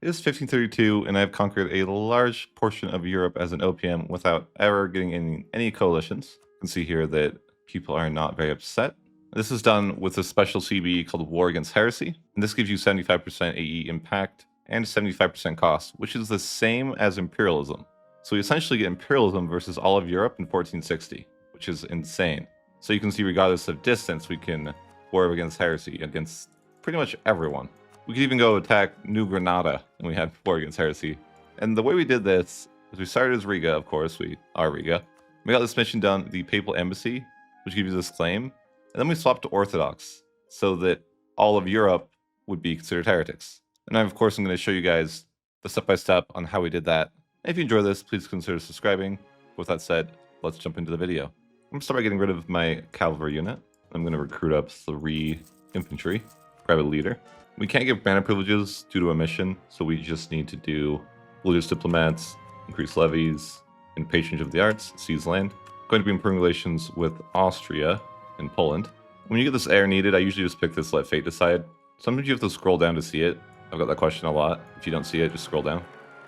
It is 1532, and I've conquered a large portion of Europe as an OPM without ever getting any coalitions. You can see here that people are not very upset. This is done with a special CB called War Against Heresy, and this gives you 75% AE impact and 75% cost, which is the same as Imperialism. So we essentially get Imperialism versus all of Europe in 1460, which is insane. So you can see regardless of distance, we can war against heresy against pretty much everyone. We could even go attack New Granada, and we had war against heresy. And the way we did this is we started as Riga, of course, we are Riga. We got this mission done at the Papal Embassy, which gives you this claim. And then we swapped to Orthodox, so that all of Europe would be considered heretics. And I, of course, I'm going to show you guys the step-by-step on how we did that. And if you enjoy this, please consider subscribing. With that said, let's jump into the video. I'm going to start by getting rid of my cavalry unit. I'm going to recruit up 3 infantry, private leader. We can't give banner privileges due to a mission, so we just need to do religious diplomats, increase levies, and patronage of the arts, seize land. Going to be improving relations with Austria and Poland. When you get this heir needed, I usually just pick this let fate decide. Sometimes you have to scroll down to see it. I've got that question a lot. If you don't see it, just scroll down.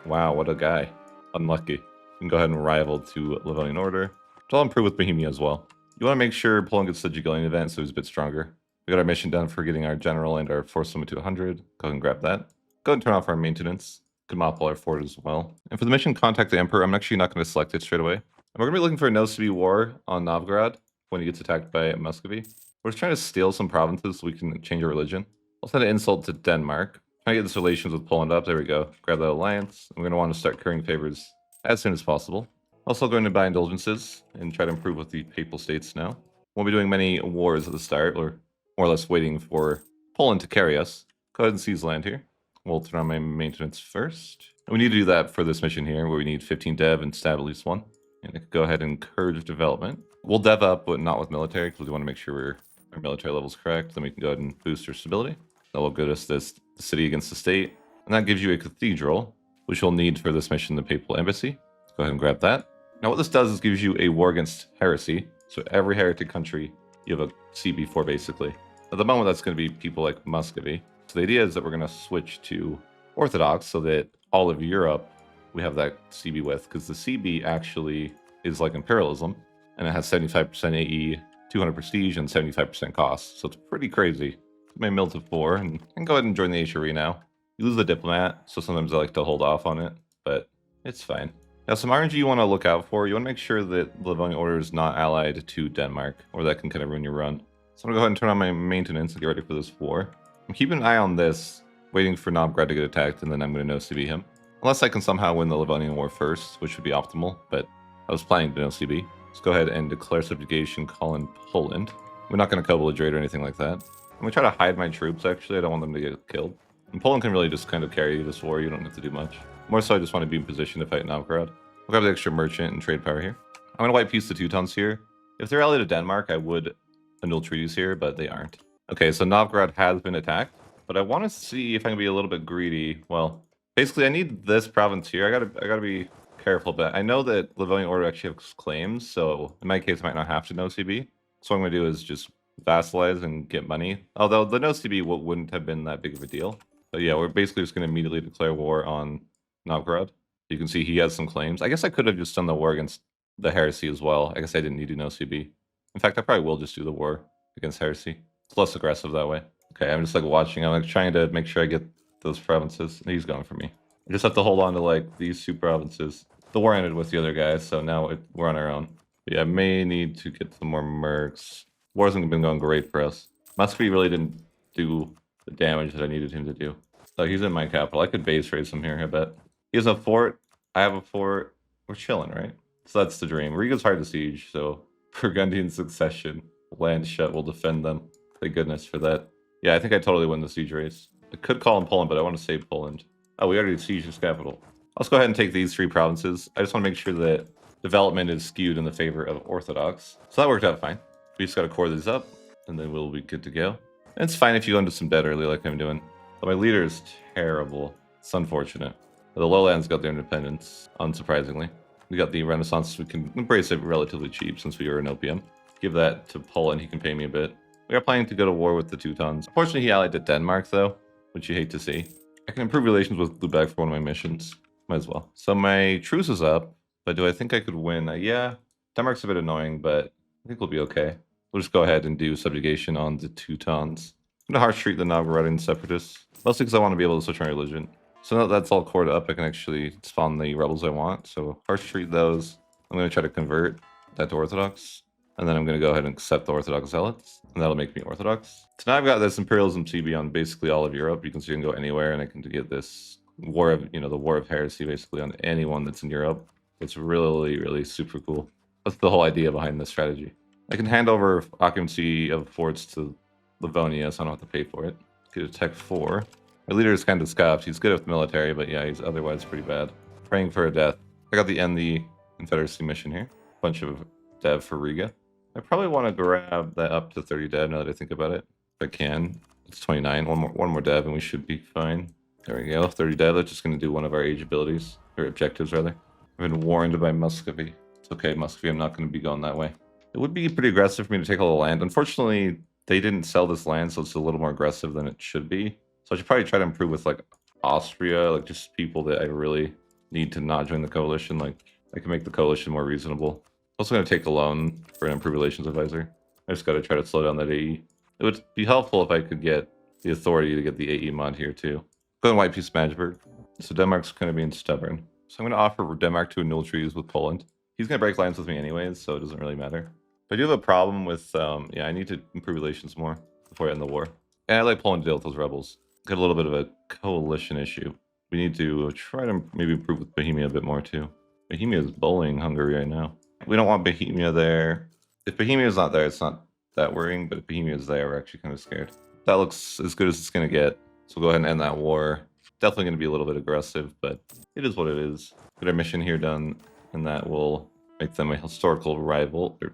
Wow, what a guy. Unlucky. We can go ahead and rival to Livonian Order, which I'll improve with Bohemia as well. You want to make sure Poland gets the Jagiellonian event so he's a bit stronger. We got our mission done for getting our general and our force limit to 100. Go ahead and grab that. Go ahead and turn off our maintenance. Could monopolize our fort as well. And for the mission Contact the Emperor, I'm actually not going to select it straight away. And we're going to be looking for a no-CB war on Novgorod when he gets attacked by Muscovy. We're just trying to steal some provinces so we can change our religion. I'll send an insult to Denmark. Trying to get this relations with Poland up. There we go. Grab that alliance. And we're going to want to start currying favors as soon as possible. Also going to buy indulgences and try to improve with the Papal States now. Won't be doing many wars at the start, or more or less waiting for Poland to carry us. Go ahead and seize land here. We'll turn on my maintenance first. And we need to do that for this mission here, where we need 15 dev and stab at least 1. And I could go ahead and encourage development. We'll dev up, but not with military, because we want to make sure our military level is correct. Then we can go ahead and boost our stability. That will get us this city against the state. And that gives you a cathedral, which you'll need for this mission, the Papal Embassy. Go ahead and grab that. Now what this does is gives you a war against heresy. So every heretic country, you have a CB for basically. At the moment, that's going to be people like Muscovy. So the idea is that we're going to switch to Orthodox so that all of Europe we have that CB with, because the CB actually is like Imperialism, and it has 75% AE, 200 prestige, and 75% cost. So it's pretty crazy. My mill to 4, and go ahead and join the HRE now. You lose the diplomat, so sometimes I like to hold off on it, but it's fine. Now, some RNG you want to look out for. You want to make sure that the Livonian Order is not allied to Denmark, or that can kind of ruin your run. So I'm going to go ahead and turn on my maintenance and get ready for this war. I'm keeping an eye on this, waiting for Novgorod to get attacked, and then I'm going to no-CB him. Unless I can somehow win the Livonian War first, which would be optimal, but I was planning to no-CB. Let's go ahead and declare subjugation, call in Poland. We're not going to co-belligerate or anything like that. I'm going to try to hide my troops, actually. I don't want them to get killed. And Poland can really just kind of carry this war. You don't have to do much. More so, I just want to be in position to fight Novgorod. I'll grab the extra merchant and trade power here. I'm going to white piece the Teutons here. If they're allied to Denmark, I would annul treaties here, but they aren't. Okay, so Novgorod has been attacked, but I want to see if I can be a little bit greedy. Well, basically, I need this province here. I gotta be careful, but I know that Livonian Order actually has claims, so in my case, I might not have to no-CB. So what I'm going to do is just vassalize and get money. Although the no-CB wouldn't have been that big of a deal. But yeah, we're basically just going to immediately declare war on Novgorod. You can see he has some claims. I guess I could have just done the war against the heresy as well. I guess I didn't need to no-CB. In fact, I probably will just do the war against heresy. It's less aggressive that way. Okay, I'm just like watching. I'm like trying to make sure I get those provinces. He's going for me. I just have to hold on to like these 2 provinces. The war ended with the other guys, so now we're on our own. But yeah, I may need to get some more mercs. War hasn't been going great for us. Muscovy really didn't do the damage that I needed him to do. So he's in my capital. I could base raise him here, I bet. He has a fort. I have a fort. We're chilling, right? So that's the dream. Riga's hard to siege, so Burgundian succession. Land shut will defend them. Thank goodness for that. Yeah, I think I totally win the siege race. I could call in Poland, but I want to save Poland. Oh, we already sieged his capital. Let's go ahead and take these 3 provinces. I just want to make sure that development is skewed in the favor of Orthodox. So that worked out fine. We just got to core these up, and then we'll be good to go. And it's fine if you go into some debt early like I'm doing. But my leader is terrible. It's unfortunate. The lowlands got their independence, unsurprisingly. We got the Renaissance. We can embrace it relatively cheap since we were an opium. Give that to Poland. He can pay me a bit. We are planning to go to war with the Teutons. Unfortunately, he allied to Denmark, though, which you hate to see. I can improve relations with Lubeck for one of my missions. Might as well. So my truce is up, but do I think I could win? Yeah, Denmark's a bit annoying, but I think we'll be okay. We'll just go ahead and do subjugation on the Teutons. I'm gonna harsh treat the Novgorodian separatists, mostly because I want to be able to switch my religion. So now that that's all cored up, I can actually spawn the rebels I want. So harsh treat those. I'm gonna try to convert that to Orthodox. And then I'm going to go ahead and accept the Orthodox Zealots, and that'll make me Orthodox. So now I've got this Imperialism CB on basically all of Europe. You can see I can go anywhere, and I can get this war of, the war of heresy basically on anyone that's in Europe. It's really, really super cool. That's the whole idea behind this strategy. I can hand over occupancy of forts to Livonia, so I don't have to pay for it. Get a Tech 4. My leader is kind of scuffed. He's good with military, but yeah, he's otherwise pretty bad. Praying for a death. I got the End the Confederacy mission here. Bunch of dev for Riga. I probably want to grab that up to 30 dev now that I think about it. If I can. It's 29. One more dev and we should be fine. There we go. 30 dev. That's just going to do one of our age abilities. Or objectives, rather. I've been warned by Muscovy. It's okay, Muscovy. I'm not going to be going that way. It would be pretty aggressive for me to take all the land. Unfortunately, they didn't sell this land, so it's a little more aggressive than it should be. So I should probably try to improve with, like, Austria. Like, just people that I really need to not join the coalition. Like, I can make the coalition more reasonable. Also going to take a loan for an improved relations advisor. I just got to try to slow down that AE. It would be helpful if I could get the authority to get the AE mod here too. Go and white piece Magdeburg. So Denmark's kind of being stubborn. So I'm going to offer Denmark to annul treaties with Poland. He's going to break lines with me anyways, so it doesn't really matter. But I do have a problem with, yeah, I need to improve relations more before I end the war. And I like Poland to deal with those rebels. Got a little bit of a coalition issue. We need to try to maybe improve with Bohemia a bit more too. Bohemia is bullying Hungary right now. We don't want Bohemia there. If Bohemia is not there, it's not that worrying, but if Bohemia is there, we're actually kind of scared. That looks as good as it's going to get, so we'll go ahead and end that war. Definitely going to be a little bit aggressive, but it is what it is. Get our mission here done, and that will make them a historical rival, or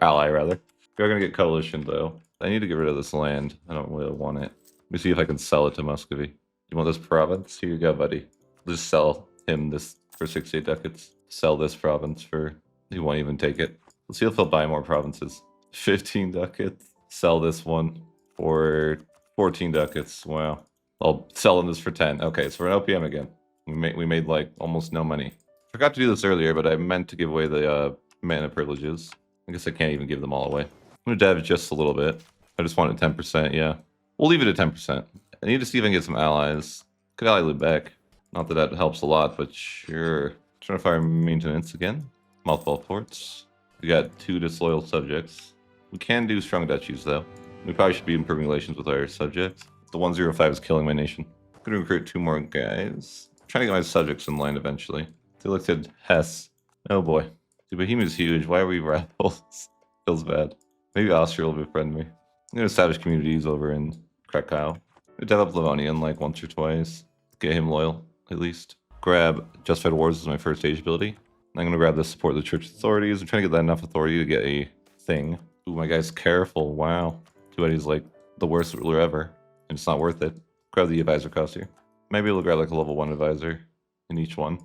ally, rather. We're going to get coalition, though. I need to get rid of this land. I don't really want it. Let me see if I can sell it to Muscovy. You want this province? Here you go, buddy. I'll just sell him this for 68 ducats. Sell this province for, he won't even take it. Let's see if he'll buy more provinces. 15 ducats. Sell this one for 14 ducats. Wow. I'll sell him this for 10. Okay, so we're an OPM again. We made like almost no money. Forgot to do this earlier, but I meant to give away the mana privileges. I guess I can't even give them all away. I'm gonna dev just a little bit. I just wanted 10%, yeah. We'll leave it at 10%. I need to see if I can get some allies. Could ally Lubeck. Not that that helps a lot, but sure. Trying to fire maintenance again. Mouthful ports. We got 2 disloyal subjects. We can do strong duchies though. We probably should be improving relations with our subjects. The 105 is killing my nation. I'm gonna recruit 2 more guys. I'm trying to get my subjects in line eventually. They looked at Hesse. Oh boy. Dude, Bohemia's huge. Why are we rivals? Feels bad. Maybe Austria will befriend me. I'm gonna establish communities over in Krakow. Develop Livonian like once or twice. Get him loyal, at least. Grab Justified Wars as my first age ability. I'm going to grab this support the church authorities. I'm trying to get that enough authority to get a thing. Ooh, my guy's careful. Wow. Too bad he's like the worst ruler ever. And it's not worth it. Grab the advisor cost here. Maybe we'll grab like a level 1 advisor in each one.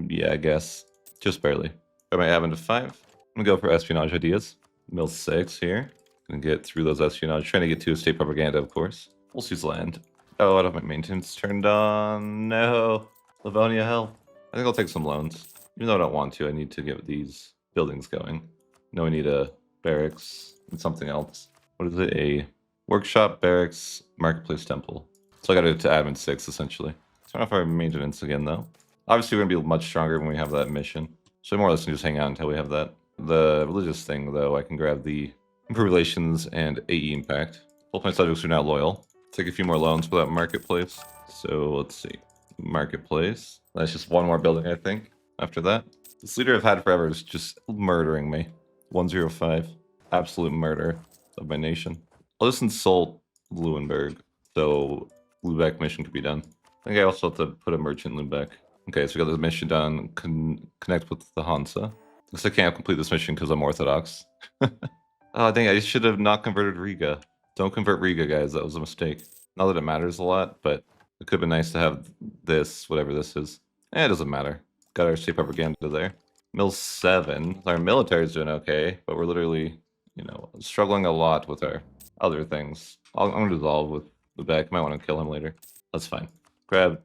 Yeah, I guess. Just barely. Grab my admin to 5. I'm going to go for espionage ideas. Mill 6 here. Gonna get through those espionage. Trying to get to state propaganda, of course. We'll seize land. Oh, I don't have my maintenance turned on. No. Livonia, hell. I think I'll take some loans. Even though I don't want to, I need to get these buildings going. No, we need a barracks and something else. What is it? A workshop, barracks, marketplace, temple. So I got it to admin 6, essentially. Turn off our maintenance again, though. Obviously, we're going to be much stronger when we have that mission. So more or less can just hang out until we have that. The religious thing, though, I can grab the improve relations and AE impact. Both my subjects are now loyal. Take a few more loans for that marketplace. So let's see. Marketplace. That's just one more building, I think, after that. This leader I've had forever is just murdering me. 105. Absolute murder of my nation. I'll just insult Luenberg, so Lubeck mission could be done. I think I also have to put a merchant in Lubeck. Okay, so we got this mission done. Connect with the Hansa. Guess I can't complete this mission because I'm Orthodox. Oh, dang, I should have not converted Riga. Don't convert Riga, guys. That was a mistake. Not that it matters a lot, but it could have been nice to have this, whatever this is. It doesn't matter. Got our state propaganda there. Mill 7. Our military is doing okay, but we're literally, struggling a lot with our other things. I'm going to dissolve with Lubeck. Might want to kill him later. That's fine. Grab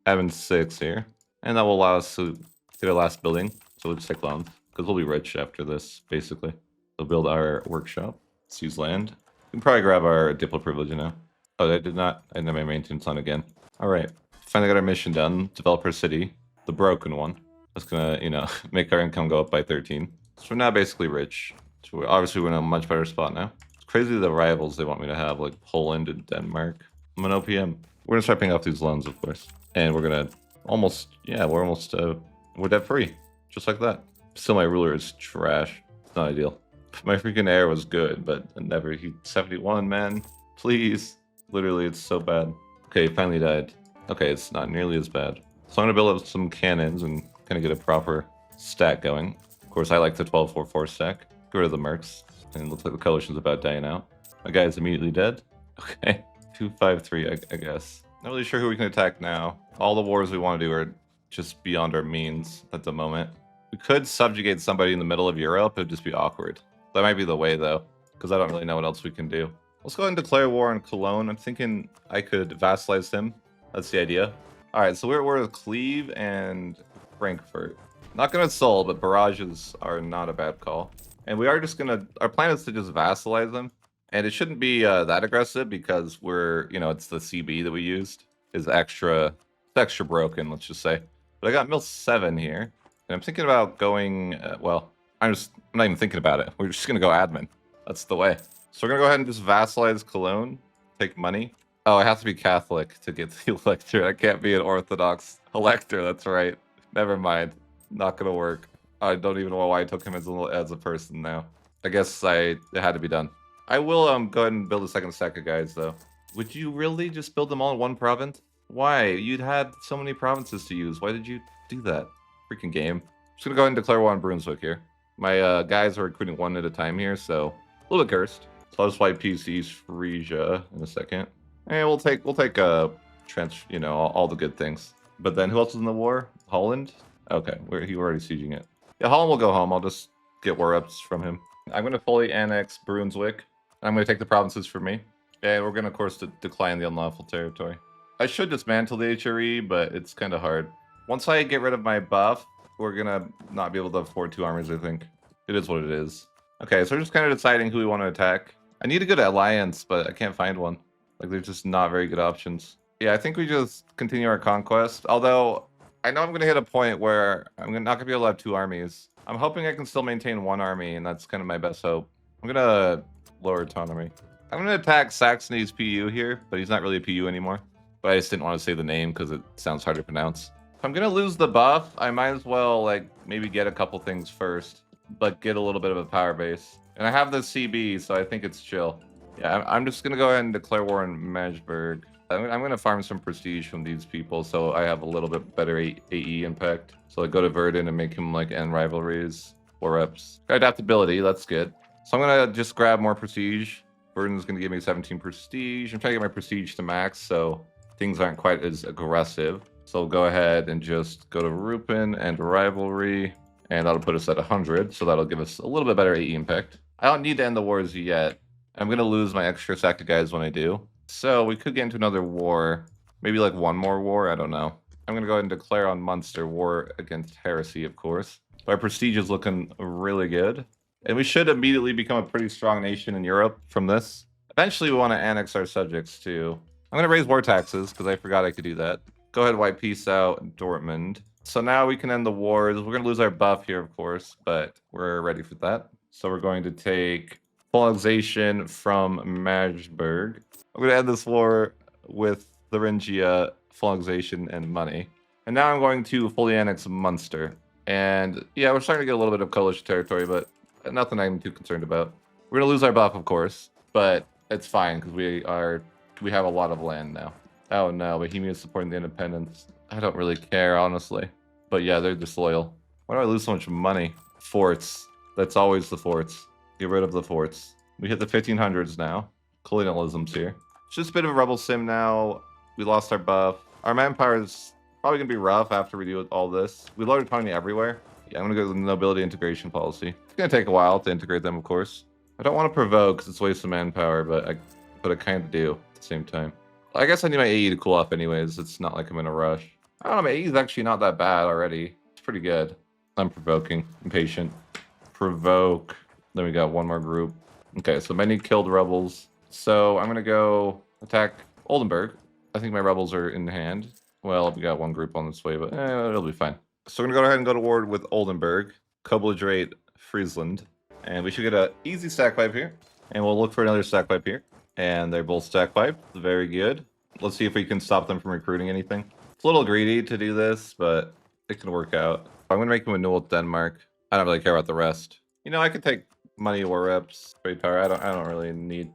admin 6 here. And that will allow us to get our last building. So we'll just take loans. Because we'll be rich after this, basically. We'll build our workshop. Let's use land. We can probably grab our Diplo privilege now. Oh, I did not. I did my maintenance on again. Alright. Finally got our mission done. Develop our city. The broken one. That's gonna, you know, make our income go up by 13. So we're now basically rich. So obviously we're in a much better spot now. It's crazy the rivals they want me to have, like Poland and Denmark. I'm an OPM. We're gonna start paying off these loans, of course. And we're gonna almost, yeah, we're debt free. Just like that. Still, my ruler is trash. It's not ideal. My freaking air was good, but he 71, man. Please. Literally, it's so bad. Okay, finally died. Okay, it's not nearly as bad. So I'm gonna build up some cannons and kind of get a proper stack going. Of course, I like the 12-4-4 stack. Get rid of the mercs. And it looks like the coalition's about dying out. My guy is immediately dead. Okay, 2-5-3, I guess. Not really sure who we can attack now. All the wars we want to do are just beyond our means at the moment. We could subjugate somebody in the middle of Europe. It'd just be awkward. That might be the way, though, because I don't really know what else we can do. Let's go ahead and declare war on Cologne. I'm thinking I could vassalize him. That's the idea. All right, so we're at Cleve and Frankfurt. Not going to Seoul, but barrages are not a bad call. And we are just going to... Our plan is to just vassalize them. And it shouldn't be that aggressive because we're... You know, it's the CB that we used. Is extra broken, let's just say. But I got Mill 7 here. And I'm thinking about going... well, I'm not even thinking about it. We're just going to go admin. That's the way. So we're going to go ahead and just vassalize Cologne. Take money. Oh, I have to be Catholic to get the elector. I can't be an Orthodox elector. That's right. Never mind. Not going to work. I don't even know why I took him as a person now. I guess it had to be done. I will go ahead and build a second stack of guys, though. Would you really just build them all in one province? Why? You'd had so many provinces to use. Why did you do that? Freaking game. Just going to go ahead and declare war on Brunswick here. My guys are recruiting one at a time here, so a little bit cursed. So I'll just wipe PCs Riga in a second. And we'll take you know, all the good things. But then who else is in the war? Holland? Okay, we're already sieging it. Yeah, Holland will go home. I'll just get war ups from him. I'm going to fully annex Brunswick. I'm going to take the provinces for me. And we're going to, of course, decline the unlawful territory. I should dismantle the HRE, but it's kind of hard. Once I get rid of my buff, we're going to not be able to afford 2 armies, I think. It is what it is. Okay, so we're just kind of deciding who we want to attack. I need a good alliance, but I can't find one. Like, there's just not very good options. Yeah, I think we just continue our conquest. Although, I know I'm going to hit a point where I'm not going to be able to have 2 armies. I'm hoping I can still maintain 1 army, and that's kind of my best hope. I'm going to lower autonomy. I'm going to attack Saxony's PU here, but he's not really a PU anymore. But I just didn't want to say the name because it sounds hard to pronounce. If I'm going to lose the buff, I might as well, like, maybe get a couple things first, but get a little bit of a power base. And I have the CB, so I think it's chill. Yeah, I'm just going to go ahead and declare war on Magdeburg. I'm going to farm some prestige from these people, so I have a little bit better AE impact. So I go to Verdun and make him, like, end rivalries. 4 reps. Adaptability, that's good. So I'm going to just grab more prestige. Verdun's going to give me 17 prestige. I'm trying to get my prestige to max, so things aren't quite as aggressive. So I'll go ahead and just go to Rupin and rivalry, and that'll put us at 100, so that'll give us a little bit better AE impact. I don't need to end the wars yet. I'm going to lose my extra stack of guys when I do. So we could get into another war. Maybe like 1 more war, I don't know. I'm going to go ahead and declare on Munster war against heresy, of course. Our prestige is looking really good. And we should immediately become a pretty strong nation in Europe from this. Eventually, we want to annex our subjects, too. I'm going to raise war taxes, because I forgot I could do that. Go ahead, wipe peace out, Dortmund. So now we can end the wars. We're going to lose our buff here, of course, but we're ready for that. So we're going to take full annexation from Magdeburg. I'm going to end this war with Thuringia, full annexation, and money. And now I'm going to fully annex Munster. And yeah, we're starting to get a little bit of coalition territory, but nothing I'm too concerned about. We're going to lose our buff, of course, but it's fine because we have a lot of land now. Oh no, Bohemia is supporting the independence. I don't really care, honestly. But yeah, they're disloyal. Why do I lose so much money? Forts. That's always the forts. Get rid of the forts. We hit the 1500s now. Colonialism's here. It's just a bit of a rebel sim now. We lost our buff. Our manpower is probably going to be rough after we do all this. We lowered autonomy everywhere. Yeah, I'm going to go with the nobility integration policy. It's going to take a while to integrate them, of course. I don't want to provoke because it's waste of manpower, but I kind of do at the same time. I guess I need my AE to cool off anyways. It's not like I'm in a rush. I don't know, my AE is actually not that bad already. It's pretty good. I'm provoking. Impatient. Provoke. Then we got one more group. Okay, so many killed rebels. So I'm gonna go attack Oldenburg. I think my rebels are in hand. Well, we got one group on this way, but it'll be fine. So we're gonna go ahead and go to war with Oldenburg, co-belligerate Friesland, and we should get an easy stack pipe here. And we'll look for another stack pipe here. And they're both stack pipe. Very good. Let's see if we can stop them from recruiting anything. It's a little greedy to do this, but it can work out. I'm gonna make them a duel with Denmark. I don't really care about the rest. You know, I could take money, war reps, trade power. I don't really need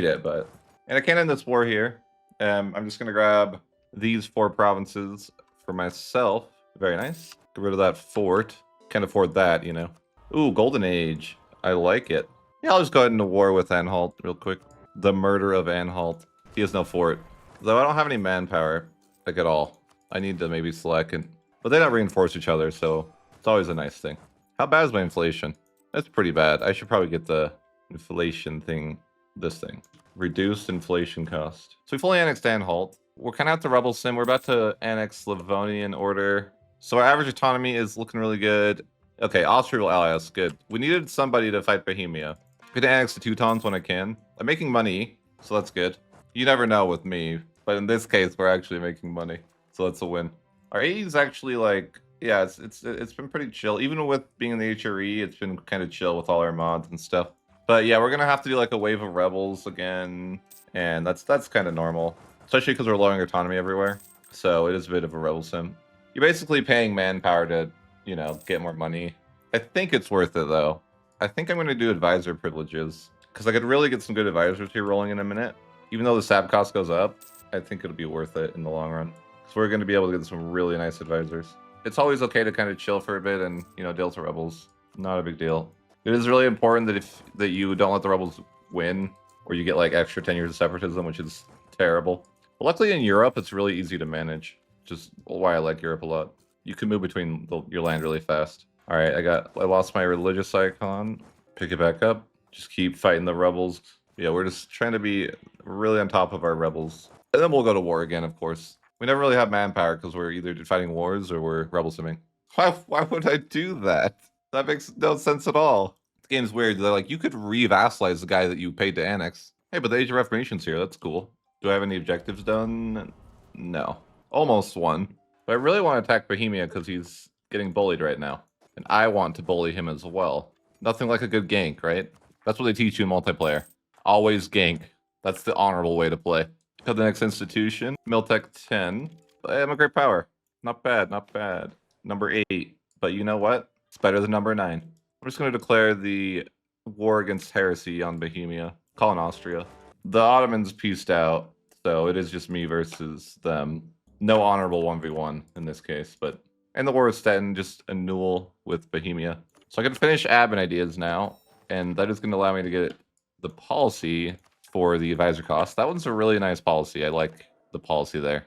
it, but and I can't end this war here. I'm just gonna grab these 4 provinces for myself. Very nice. Get rid of that fort. Can't afford that, you know. Ooh, Golden Age. I like it. Yeah, I'll just go ahead into war with Anhalt real quick. The murder of Anhalt. He has no fort. Though I don't have any manpower, like at all. I need to maybe select and but they don't reinforce each other, so it's always a nice thing. How bad is my inflation? That's pretty bad. I should probably get the inflation thing, this thing. Reduced inflation cost. So we fully annexed Anhalt. We're kind of at the rebel sim. We're about to annex Slavonian order. So our average autonomy is looking really good. Okay, Austria will ally us. Good. We needed somebody to fight Bohemia. I'm gonna annex the Teutons when I can. I'm making money, so that's good. You never know with me, but in this case, we're actually making money, so that's a win. Our AE is actually like, yeah, it's been pretty chill. Even with being in the HRE, it's been kind of chill with all our mods and stuff. But yeah, we're gonna have to do like a wave of rebels again, and that's kind of normal, especially because we're lowering autonomy everywhere. So it is a bit of a rebel sim. You're basically paying manpower to, you know, get more money. I think it's worth it though. I think I'm gonna do advisor privileges because I could really get some good advisors here rolling in a minute. Even though the SAP cost goes up, I think it'll be worth it in the long run. So we're going to be able to get some really nice advisors. It's always okay to kind of chill for a bit and, you know, deal to rebels. Not a big deal. It is really important that you don't let the rebels win, or you get like extra 10 years of separatism, which is terrible. But luckily in Europe, it's really easy to manage. Just why I like Europe a lot. You can move between your land really fast. All right, I lost my religious icon. Pick it back up. Just keep fighting the rebels. Yeah, we're just trying to be really on top of our rebels. And then we'll go to war again, of course. We never really have manpower because we're either fighting wars or we're rebel simming. Why would I do that? That makes no sense at all. The game's weird. They're like, you could re-vassalize the guy that you paid to annex. Hey, but the Age of Reformation's here. That's cool. Do I have any objectives done? No. Almost one. But I really want to attack Bohemia because he's getting bullied right now. And I want to bully him as well. Nothing like a good gank, right? That's what they teach you in multiplayer. Always gank. That's the honorable way to play. Cut the next institution. Miltech 10. I'm a great power. Not bad, not bad. Number 8. But you know what? It's better than number 9. I'm just going to declare the war against heresy on Bohemia. Call in Austria. The Ottomans pieced out, so it is just me versus them. No honorable 1v1 in this case, but... And the war with Stettin, just a duel with Bohemia. So I can finish admin ideas now, and that is going to allow me to get the policy for the advisor cost. That one's a really nice policy. I like the policy there.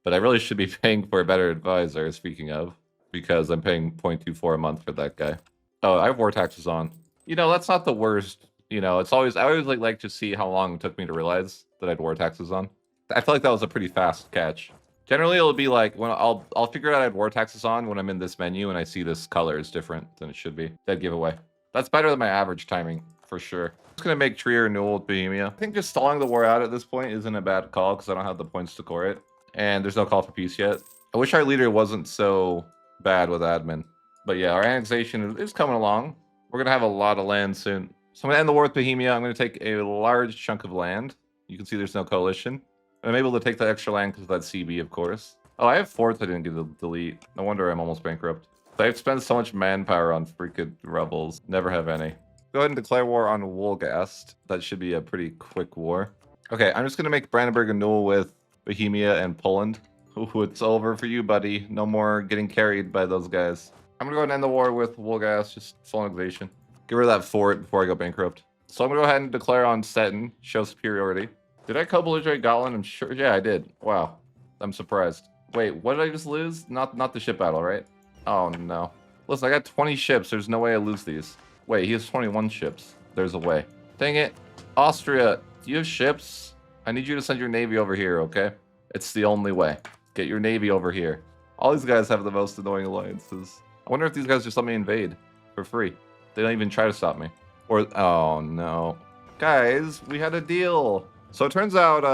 But I really should be paying for a better advisor, speaking of, because I'm paying 0.24 a month for that guy. Oh, I have war taxes on. You know, that's not the worst. You know, it's always, I always like to see how long it took me to realize that I had war taxes on. I feel like that was a pretty fast catch. Generally, it'll be like, when I'll figure out I had war taxes on when I'm in this menu and I see this color is different than it should be. Dead giveaway. That's better than my average timing, for sure. I'm just gonna make Trier renewal with Bohemia. I think just stalling the war out at this point isn't a bad call because I don't have the points to core it. And there's no call for peace yet. I wish our leader wasn't so bad with admin. But yeah, our annexation is coming along. We're gonna have a lot of land soon. So I'm gonna end the war with Bohemia. I'm gonna take a large chunk of land. You can see there's no coalition. And I'm able to take that extra land because of that CB, of course. Oh, I have forts I didn't get to delete. No wonder I'm almost bankrupt. I've spent so much manpower on freaking rebels. Never have any. Go ahead and declare war on Wolgast. That should be a pretty quick war. Okay, I'm just gonna make Brandenburg a duel with Bohemia and Poland. Ooh, it's over for you, buddy. No more getting carried by those guys. I'm gonna go ahead and end the war with Wolgast, just full annexation. Get rid of that fort before I go bankrupt. So I'm gonna go ahead and declare on Stettin, show superiority. Did I co-belligerate Gotland? I'm sure, yeah, I did. Wow, I'm surprised. Wait, what did I just lose? Not the ship battle, right? Oh no. Listen, I got 20 ships. There's no way I lose these. Wait, he has 21 ships. There's a way. Dang it. Austria, do you have ships? I need you to send your navy over here, okay? It's the only way. Get your navy over here. All these guys have the most annoying alliances. I wonder if these guys just let me invade for free. They don't even try to stop me. Or, oh no. Guys, we had a deal. So it turns out,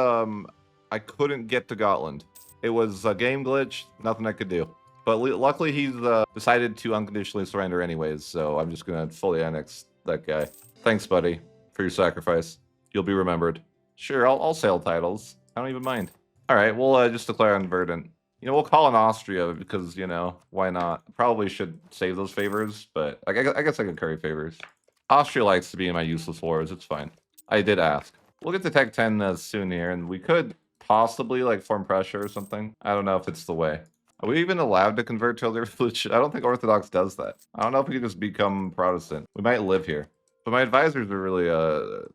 I couldn't get to Gotland. It was a game glitch, nothing I could do. But luckily he's decided to unconditionally surrender anyways, so I'm just gonna fully annex that guy. Thanks, buddy, for your sacrifice. You'll be remembered. Sure, I'll sail titles. I don't even mind. All right, we'll just declare on Verdant. You know, we'll call on Austria because, you know, why not? Probably should save those favors, but like, I guess I could curry favors. Austria likes to be in my useless wars. It's fine. I did ask. We'll get to Tech 10 soon here, and we could possibly like form pressure or something. I don't know if it's the way. Are we even allowed to convert to other religion? I don't think Orthodox does that. I don't know if we could just become Protestant. We might live here. But my advisors are really,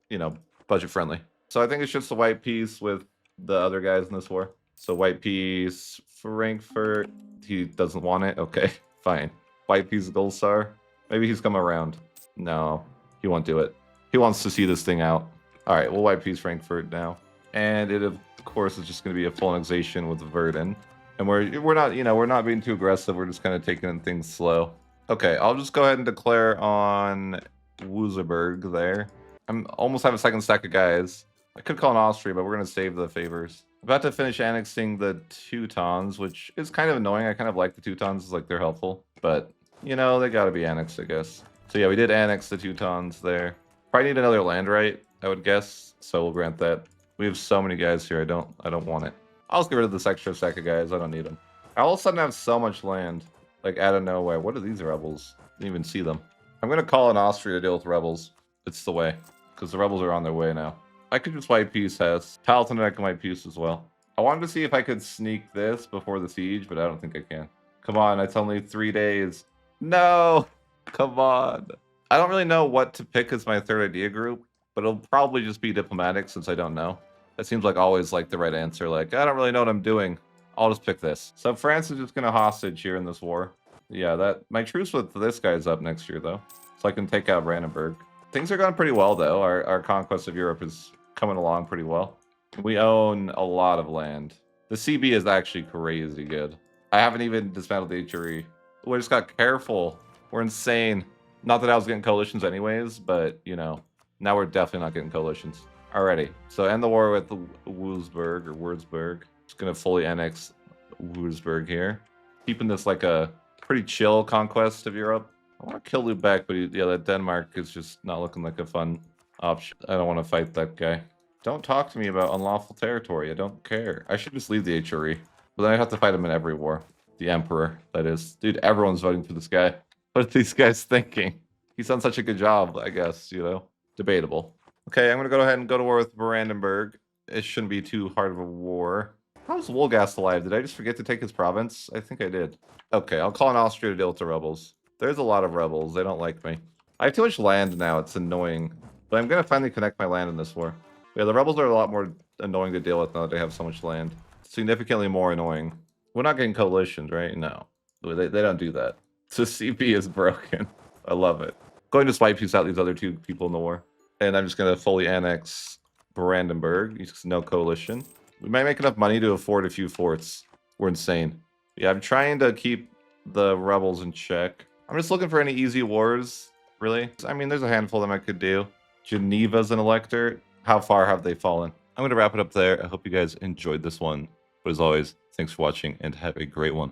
you know, budget friendly. So I think it's just a white piece with the other guys in this war. So white piece, Frankfurt. He doesn't want it. Okay, fine. White piece, Gold Star. Maybe he's come around. No, he won't do it. He wants to see this thing out. All right, we'll white piece Frankfurt now. And it, of course, is just going to be a full annexation with Verdun. And we're not, you know, we're not being too aggressive. We're just kind of taking things slow. Okay, I'll just go ahead and declare on Wurzburg there. I'm almost have a second stack of guys. I could call in Austria, but we're going to save the favors. About to finish annexing the Teutons, which is kind of annoying. I kind of like the Teutons, like they're helpful. But, you know, they got to be annexed, I guess. So yeah, we did annex the Teutons there. Probably need another land right, I would guess. So we'll grant that. We have so many guys here. I don't want it. I'll just get rid of this extra stack of guys. I don't need them. I all of a sudden have so much land, like out of nowhere. What are these rebels? Didn't even see them. I'm gonna call in Austria to deal with rebels. It's the way, because the rebels are on their way now. I could just white piece Hesse. Palatinate I can white piece as well. I wanted to see if I could sneak this before the siege, but I don't think I can. Come on, it's only 3 days. No, come on. I don't really know what to pick as my third idea group, but it'll probably just be diplomatic since I don't know. That seems like always like the right answer. Like, I don't really know what I'm doing. I'll just pick this. So France is just going to hostage here in this war. Yeah, that my truce with this guy's up next year, though. So I can take out Brandenburg. Things are going pretty well, though. Our conquest of Europe is coming along pretty well. We own a lot of land. The CB is actually crazy good. I haven't even dismantled the HRE. We just got careful. We're insane. Not that I was getting coalitions anyways, but, you know, now we're definitely not getting coalitions. Alrighty, so end the war with Wurzburg. Just gonna fully annex Wurzburg here. Keeping this like a pretty chill conquest of Europe. I want to kill Lubeck, but yeah, that Denmark is just not looking like a fun option. I don't want to fight that guy. Don't talk to me about unlawful territory. I don't care. I should just leave the HRE. But then I have to fight him in every war. The Emperor, that is. Dude, everyone's voting for this guy. What are these guys thinking? He's done such a good job, I guess, you know? Debatable. Okay, I'm going to go ahead and go to war with Brandenburg. It shouldn't be too hard of a war. How's Wolgast alive? Did I just forget to take his province? I think I did. Okay, I'll call on Austria to deal with the rebels. There's a lot of rebels. They don't like me. I have too much land now. It's annoying. But I'm going to finally connect my land in this war. Yeah, the rebels are a lot more annoying to deal with now that they have so much land. Significantly more annoying. We're not getting coalitions, right? No. They don't do that. So CP is broken. I love it. Going to swipe piece out these other 2 people in the war. And I'm just going to fully annex Brandenburg. Just no coalition. We might make enough money to afford a few forts. We're insane. Yeah, I'm trying to keep the rebels in check. I'm just looking for any easy wars, really. I mean, there's a handful of them I could do. Geneva's an elector. How far have they fallen? I'm going to wrap it up there. I hope you guys enjoyed this one. But as always, thanks for watching and have a great one.